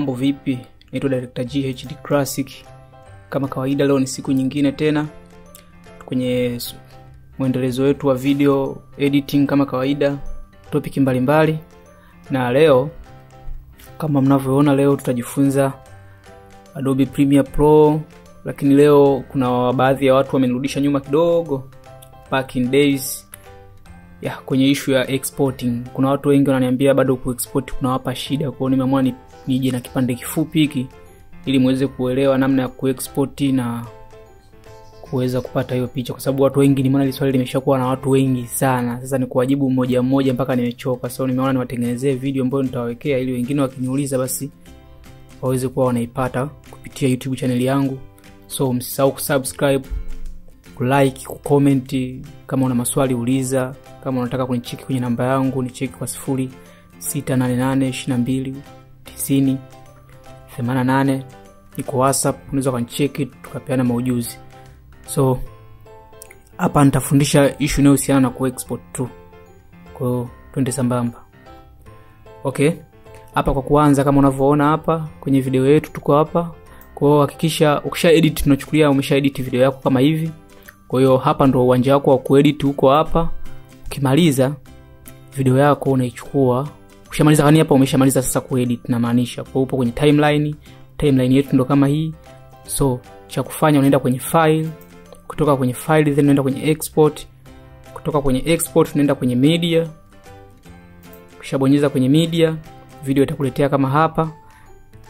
Mambo vipi? Naitwa Director GHD Classic. Kama kawaida leo ni siku nyingine tena kwenye mwendelezo wetu wa video editing kama kawaida, topic mbalimbali. Na leo kama mnavyoona, leo tutajifunza Adobe Premiere Pro, lakini leo kuna baadhi ya watu wamenirudisha nyuma kidogo back in days kwenye issue ya exporting. Kuna watu wengi wananiambia bado kuexport kunawapa shida, kwa hiyo nimeamua nije na kipande kifupi hiki ili muweze kuelewa namna ya kuexport na kuweza kupata hiyo picha, kwa sababu watu wengi nimeona hili swali limeshakuwa na watu wengi sana. Sasa ni kuwajibu mmoja mmoja mpaka nimechoka. So nimeona niwatengenezee video ambayo nitawawekea ili wengine wakiniuliza basi waweze kuwa wanaipata kupitia YouTube channel yangu. So msisahau kusubscribe, kulike, kucomment. Kama una maswali uliza. Kama unataka kunicheki kwenye namba yangu nicheki kwa 0688229088. Niko WhatsApp, unaweza kunicheki tukapeana maujuzi. So hapa nitafundisha issue inayohusiana na kuexport tu. Kwa hiyo twende sambamba. Okay. Hapa kwa kuanza, kama unavyoona hapa kwenye video yetu tuko hapa. Kwa hiyo hakikisha ukisha edit, tunachukulia umesha edit video yako kama hivi. Kwa hiyo hapa ndo uwanja wako wa kuedit, huko hapa. Ukimaliza video yako unaichukua. Ukishamaliza kani hapa umeshamaliza sasa kuedit, na maanisha kwa upo kwenye timeline yetu ndo kama hii. So cha kufanya unaenda kwenye file, kutoka kwenye file then unaenda kwenye export, kutoka kwenye export unaenda kwenye media. Ukishabonyeza kwenye media, video itakuletea kama hapa.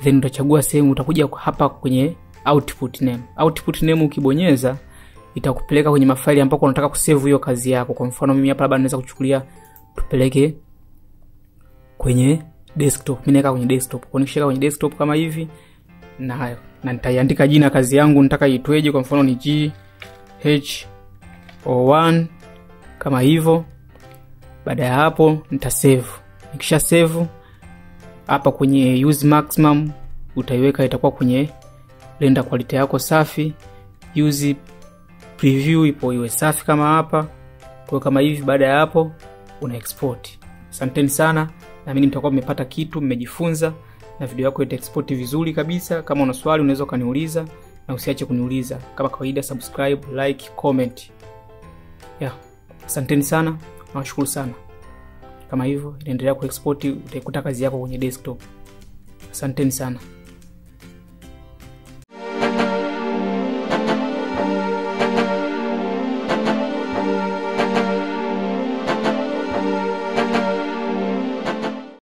Then utachagua sehemu, utakuja hapa kwenye output name. Output name ukibonyeza itakupeleka kwenye mafaili ambako unataka kusave hiyo kazi yako. Kwa mfano mimi hapa labda naweza kuchukulia tupeleke kwenye desktop. Mimi naweka kwenye desktop. Kwa nikishika kwenye desktop kama hivi, na nitaiandika jina kazi yangu nataka iitweje. Kwa mfano ni GH01 kama hivyo. Baada ya hapo nitasave. Nikisha save hapa kwenye use maximum utaiweka, itakuwa kwenye render quality yako safi. Use preview ipo iwe safi kama hapa. Kwa kama hivi, baada ya hapo una export. Asanteni sana, na mimi mtakuwa mmepata kitu, mmejifunza na video yako ita export vizuri kabisa. Kama una swali unaweza kuniuliza, na usiache kuniuliza. Kama kawaida subscribe, like, comment. Asanteni sana, nawashukuru sana. Kama hivyo inaendelea kuexport, utaikuta kazi yako kwenye desktop. Asanteni sana.